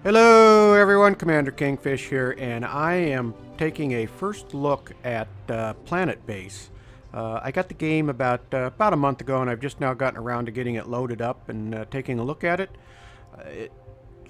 Hello everyone, Commander Kingfish here, and I am taking a first look at Planetbase. I got the game about a month ago, and I've just now gotten around to getting it loaded up and taking a look at it.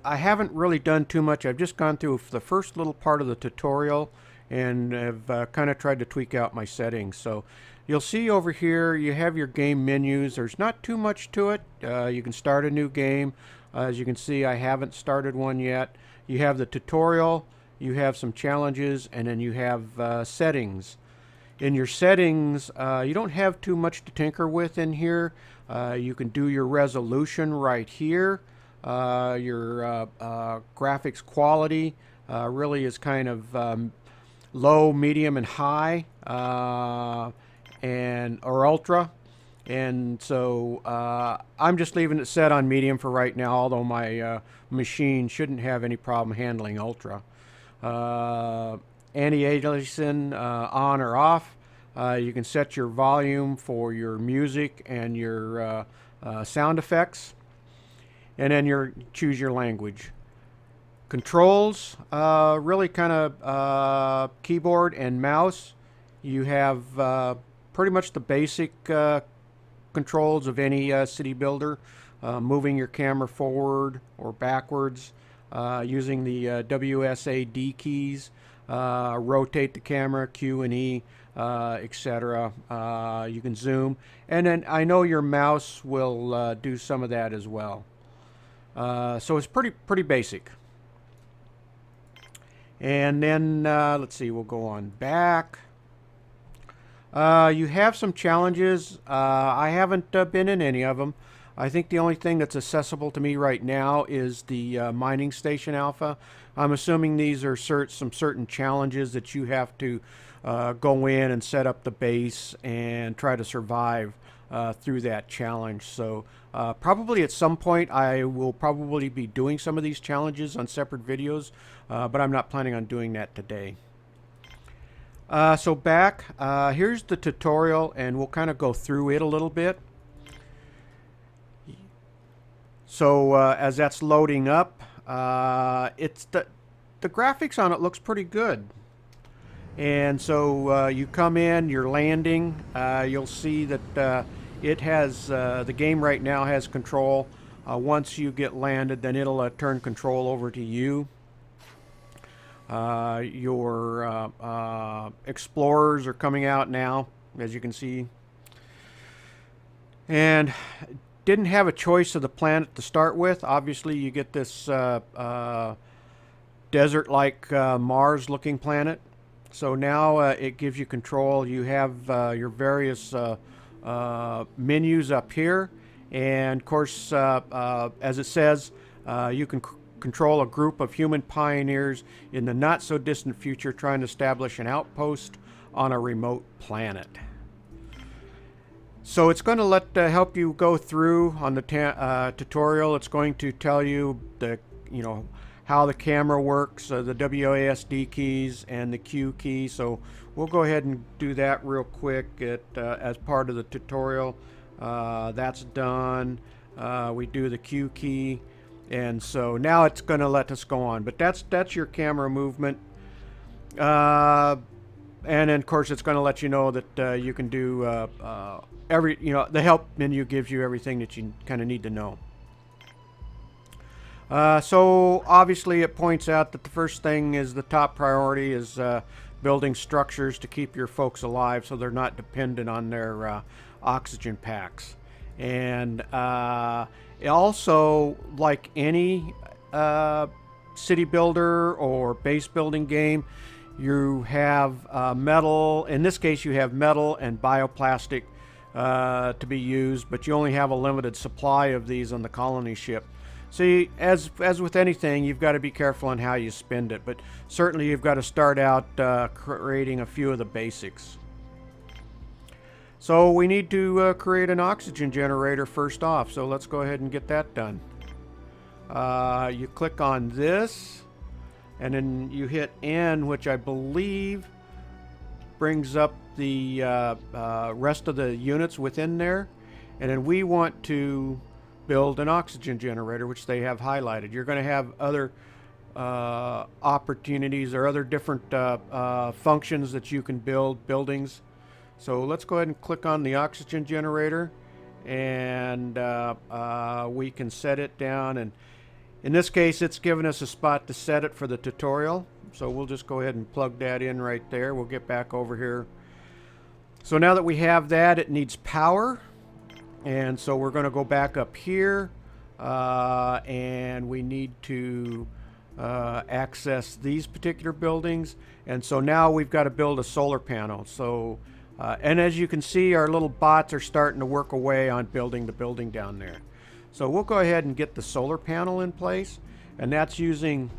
I haven't really done too much. I've just gone through the first little part of the tutorial and have kind of tried to tweak out my settings. So you'll see over here you have your game menus. There's not too much to it. You can start a new game. As you can see, I haven't started one yet. You have the tutorial, you have some challenges, and then you have settings. In your settings, you don't have too much to tinker with in here. You can do your resolution right here. Your graphics quality really is kind of low, medium, and high, or ultra. And so I'm just leaving it set on medium for right now, although my machine shouldn't have any problem handling ultra. Anti-aliasing on or off. You can set your volume for your music and your sound effects. And then choose your language. Controls, really kind of keyboard and mouse. You have pretty much the basic controls of any city builder, moving your camera forward or backwards, using the WSAD keys, rotate the camera, Q and E, etc. You can zoom, and then I know your mouse will do some of that as well. So it's pretty basic. And then let's see, we'll go on back. You have some challenges. I haven't been in any of them. I think the only thing that's accessible to me right now is the mining station alpha. I'm assuming these are some certain challenges that you have to go in and set up the base and try to survive through that challenge. So probably at some point I will probably be doing some of these challenges on separate videos, but I'm not planning on doing that today. So back, here's the tutorial, and we'll kind of go through it a little bit. So as that's loading up, it's the graphics on it looks pretty good. And so you come in, you're landing, you'll see that it has, the game right now has control. Once you get landed, then it'll turn control over to you. Your explorers are coming out now, as you can see. And didn't have a choice of the planet to start with. Obviously, you get this desert-like Mars-looking planet. So now it gives you control. You have your various menus up here. And, of course, as it says, you can control a group of human pioneers in the not-so-distant future trying to establish an outpost on a remote planet. So it's going to help you go through on the tutorial. It's going to tell you how the camera works, the WASD keys and the Q key. So we'll go ahead and do that real quick as part of the tutorial. That's done. We do the Q key. And so now it's going to let us go on, but that's your camera movement, and then of course it's going to let you know that you can do the help menu gives you everything that you kind of need to know. So obviously it points out that the first thing is the top priority is building structures to keep your folks alive, so they're not dependent on their oxygen packs. And also, like any city builder or base building game, you have metal. In this case, you have metal and bioplastic to be used, but you only have a limited supply of these on the colony ship. See, as with anything, you've got to be careful on how you spend it, but certainly you've got to start out creating a few of the basics. So we need to create an oxygen generator first off, so let's go ahead and get that done. You click on this, and then you hit N, which I believe brings up the rest of the units within there. And then we want to build an oxygen generator, which they have highlighted. You're going to have other opportunities or other different functions that you can build buildings. So let's go ahead and click on the oxygen generator, and we can set it down. And in this case, it's given us a spot to set it for the tutorial. So we'll just go ahead and plug that in right there. We'll get back over here. So now that we have that, it needs power. And so we're going to go back up here, and we need to access these particular buildings. And so now we've got to build a solar panel. So and as you can see, our little bots are starting to work away on building the building down there. So we'll go ahead and get the solar panel in place, and that's using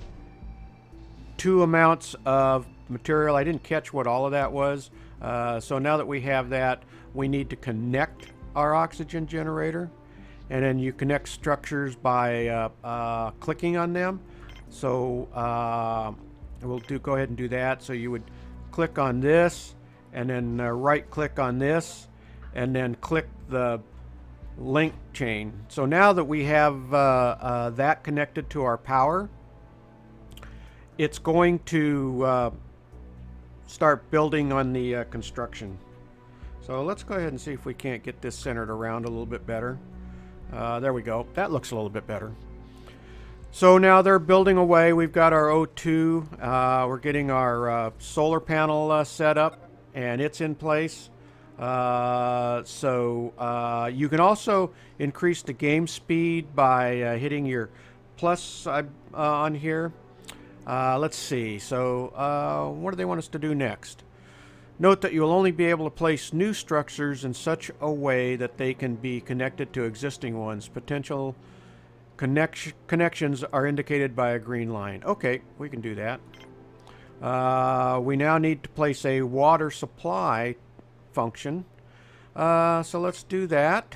2 amounts of material. I didn't catch what all of that was. So now that we have that, we need to connect our oxygen generator, and then you connect structures by clicking on them. So we'll go ahead and do that. So you would click on this, and then right click on this, and then click the link chain. So now that we have that connected to our power, it's going to start building on the construction. So let's go ahead and see if we can't get this centered around a little bit better. There we go. That looks a little bit better. So now they're building away. We've got our O2. We're getting our solar panel set up, and it's in place. So you can also increase the game speed by hitting your plus on here. Let's see. So what do they want us to do next? Note that you'll only be able to place new structures in such a way that they can be connected to existing ones. Potential connections are indicated by a green line. Okay, we can do that. We now need to place a water supply function. So let's do that.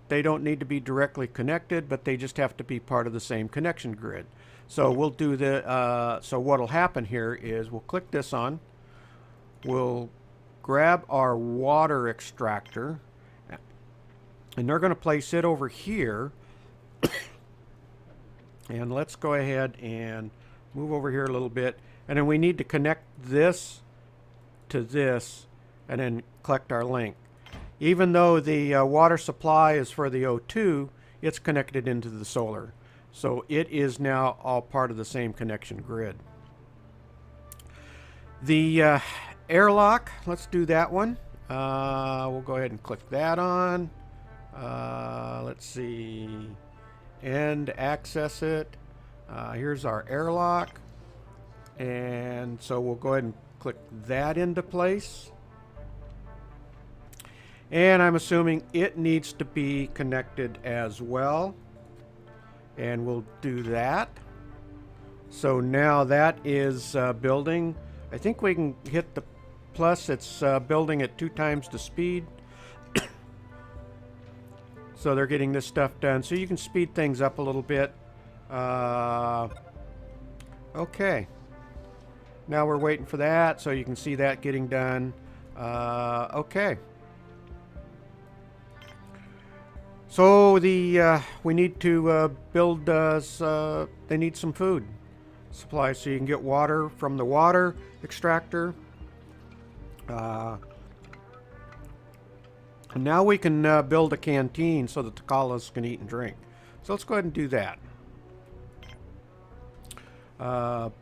They don't need to be directly connected, but they just have to be part of the same connection grid. So we'll do the, so what'll happen here is we'll click this on. We'll grab our water extractor, and they're going to place it over here. And let's go ahead and move over here a little bit. And then we need to connect this to this, and then collect our link. Even though the water supply is for the O2, it's connected into the solar. So it is now all part of the same connection grid. The airlock, let's do that one. We'll go ahead and click that on. Let's see. And access it. Here's our airlock. And so we'll go ahead and click that into place. And I'm assuming it needs to be connected as well. And we'll do that. So now that is building. I think we can hit the plus. It's building at 2 times the speed. So they're getting this stuff done. So you can speed things up a little bit. Okay. Now we're waiting for that, so you can see that getting done. Okay. So the we need to build. They need some food supply, so you can get water from the water extractor. And now we can build a canteen so that the colonists can eat and drink. So let's go ahead and do that.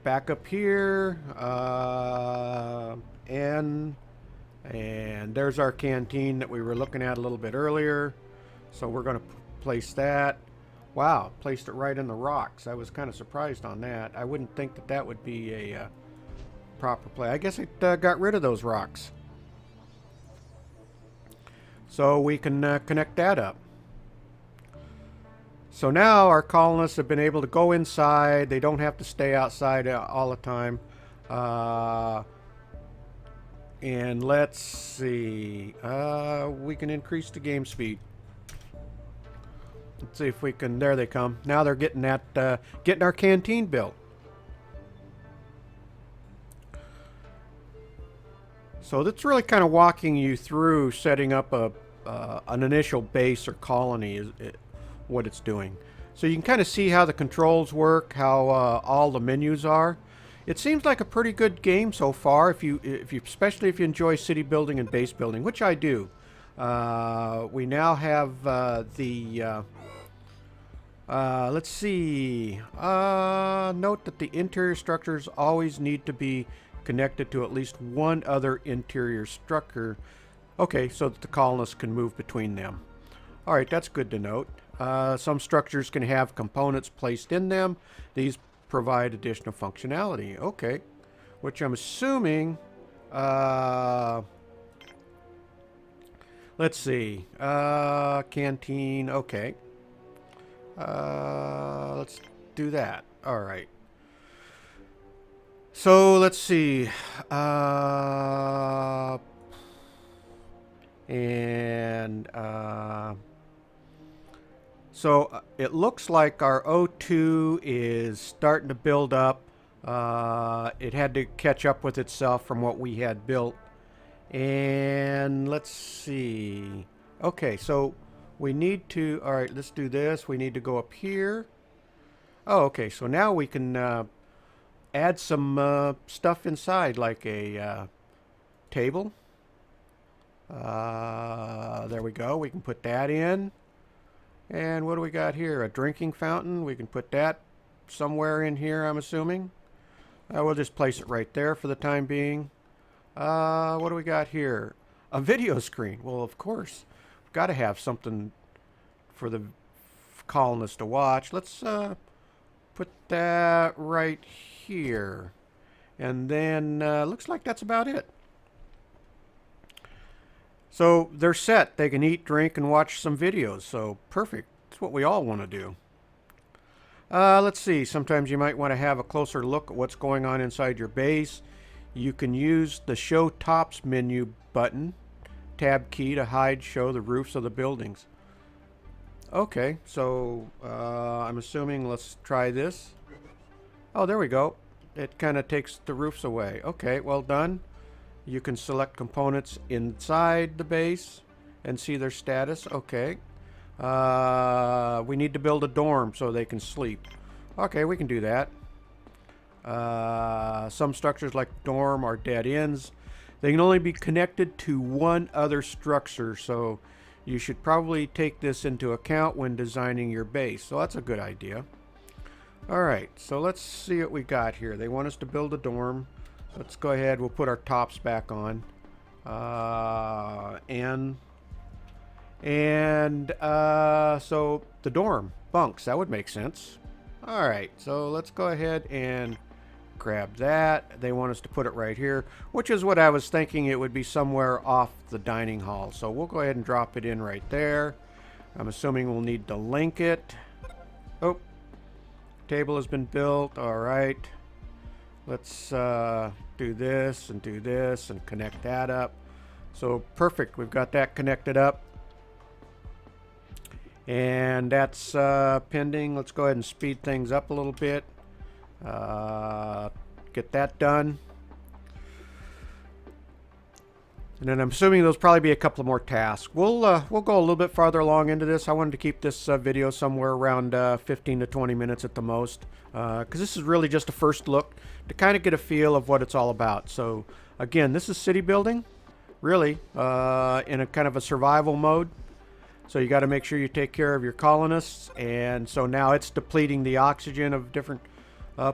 Back up here, and there's our canteen that we were looking at a little bit earlier. So we're going to place that. Wow, placed it right in the rocks. I was kind of surprised on that. I wouldn't think that that would be a proper play. I guess it got rid of those rocks. So we can connect that up. So now our colonists have been able to go inside. They don't have to stay outside all the time. And let's see. We can increase the game speed. Let's see if we can. There they come. Now they're getting that, getting our canteen built. So that's really kind of walking you through setting up an initial base or colony. what it's doing. So you can kind of see how the controls work, how all the menus are. It seems like a pretty good game so far, especially if you enjoy city building and base building, which I do. We now have let's see. Note that the interior structures always need to be connected to at least one other interior structure. Okay, so that the colonists can move between them. All right, that's good to note. Some structures can have components placed in them. These provide additional functionality. Okay, which I'm assuming. Let's see. Canteen. Okay. Let's do that. All right. So let's see. So it looks like our O2 is starting to build up. It had to catch up with itself from what we had built. And let's see. Okay, so we need to, all right, let's do this. We need to go up here. Oh, okay, so now we can add some stuff inside, like a table. There we go. We can put that in. And what do we got here? A drinking fountain. We can put that somewhere in here, I'm assuming. We'll just place it right there for the time being. What do we got here? A video screen. Well, of course. We've got to have something for the colonists to watch. Let's put that right here. And then looks like that's about it. So they're set. They can eat, drink, and watch some videos. So perfect. That's what we all want to do. Let's see. Sometimes you might want to have a closer look at what's going on inside your base. You can use the Show Tops menu button, tab key, to show the roofs of the buildings. Okay, so I'm assuming, let's try this. Oh, there we go. It kind of takes the roofs away. Okay, well done. You can select components inside the base and see their status. Okay. We need to build a dorm so they can sleep. Okay, we can do that. Some structures like dorm are dead ends. They can only be connected to one other structure, so you should probably take this into account when designing your base. So that's a good idea. Alright, so let's see what we got here. They want us to build a dorm. Let's go ahead. We'll put our tops back on. So the dorm. Bunks. That would make sense. Alright, so let's go ahead and grab that. They want us to put it right here, which is what I was thinking. It would be somewhere off the dining hall. So we'll go ahead and drop it in right there. I'm assuming we'll need to link it. Oh, table has been built. Alright. Let's do this and connect that up. So perfect. We've got that connected up. And that's pending. Let's go ahead and speed things up a little bit. Get that done. And then I'm assuming there'll probably be a couple of more tasks. We'll go a little bit farther along into this. I wanted to keep this video somewhere around 15 to 20 minutes at the most, because this is really just a first look to kind of get a feel of what it's all about. So again, this is city building, really, in a kind of a survival mode. So you got to make sure you take care of your colonists, and so now it's depleting the oxygen of different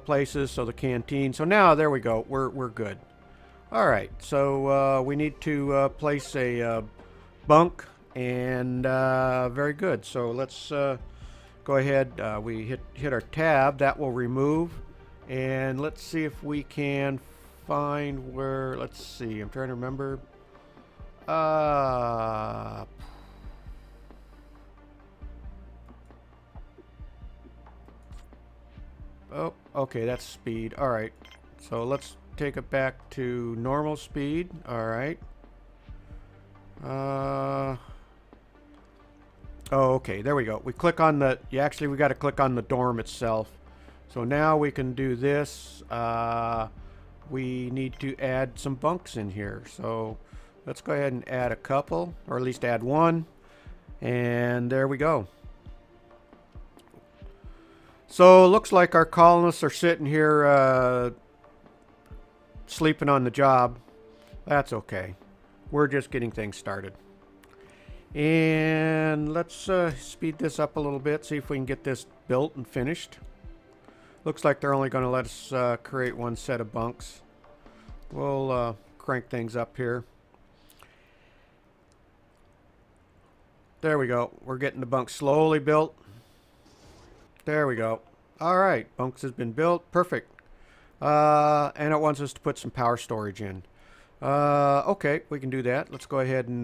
places. So the canteen. So now there we go. We're good. All right, so we need to place a bunk, and very good. So let's go ahead. We hit our tab. That will remove, and let's see if we can find where. Let's see. I'm trying to remember. Oh, okay. That's speed. All right. So let's take it back to normal speed. All right. Oh, okay. There we go. We click on the. Yeah, actually, we got to click on the dorm itself. So now we can do this. We need to add some bunks in here. So let's go ahead and add a couple, or at least add one. And there we go. So looks like our colonists are sitting here sleeping on the job. That's okay. We're just getting things started. And let's speed this up a little bit, see if we can get this built and finished. Looks like they're only going to let us create one set of bunks. We'll crank things up here. There we go. We're getting the bunks slowly built. There we go. All right, bunks has been built. Perfect. And it wants us to put some power storage in. Okay, we can do that. Let's go ahead and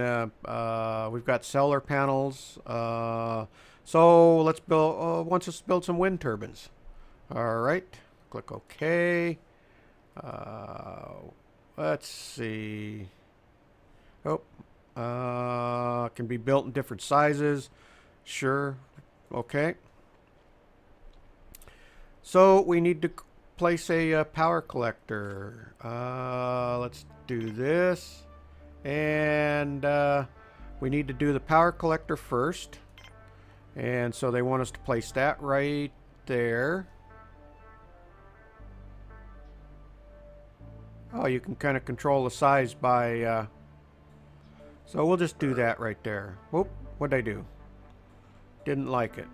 we've got solar panels. So let's build. Wants us to build some wind turbines. All right. Click OK. Let's see. Oh, can be built in different sizes. Sure. Okay. So we need to place a power collector. Let's do this. And we need to do the power collector first. And so they want us to place that right there. Oh, you can kind of control the size by... so we'll just do that right there. Whoop, what'd I do? Didn't like it.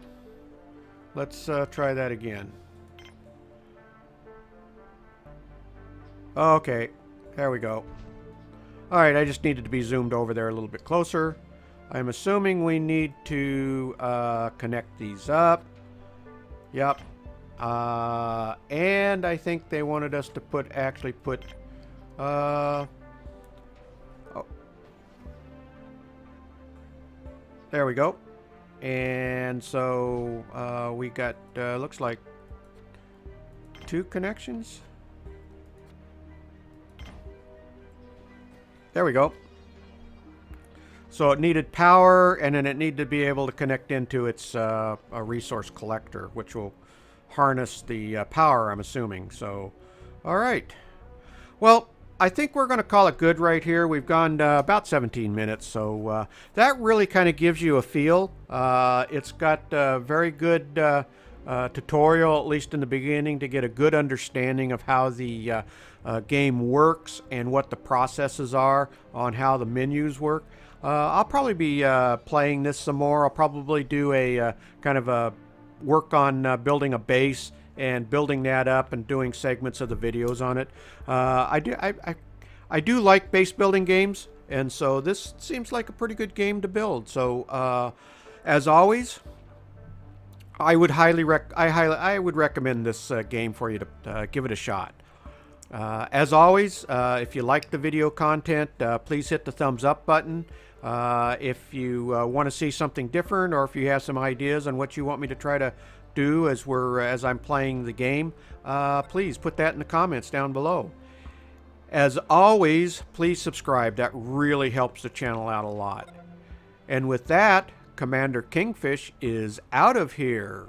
Let's try that again. Okay, there we go. Alright, I just needed to be zoomed over there a little bit closer. I'm assuming we need to connect these up. Yep. And I think they wanted us to actually put... oh. There we go. And so we got, looks like 2 connections. There we go. So it needed power, and then it needed to be able to connect into its a resource collector, which will harness the power, I'm assuming. So, all right. Well, I think we're going to call it good right here. We've gone about 17 minutes, so that really kind of gives you a feel. It's got a very good tutorial, at least in the beginning, to get a good understanding of how the game works and what the processes are on how the menus work. I'll probably be playing this some more. I'll probably do a kind of a work on building a base and building that up and doing segments of the videos on it. I do like base building games, and so this seems like a pretty good game to build. So as always, I would I would recommend this game for you to give it a shot. As always, if you like the video content, please hit the thumbs up button. If you want to see something different, or if you have some ideas on what you want me to try to do as I'm playing the game, please put that in the comments down below. As always, please subscribe. That really helps the channel out a lot. And with that, Commander Kingfish is out of here.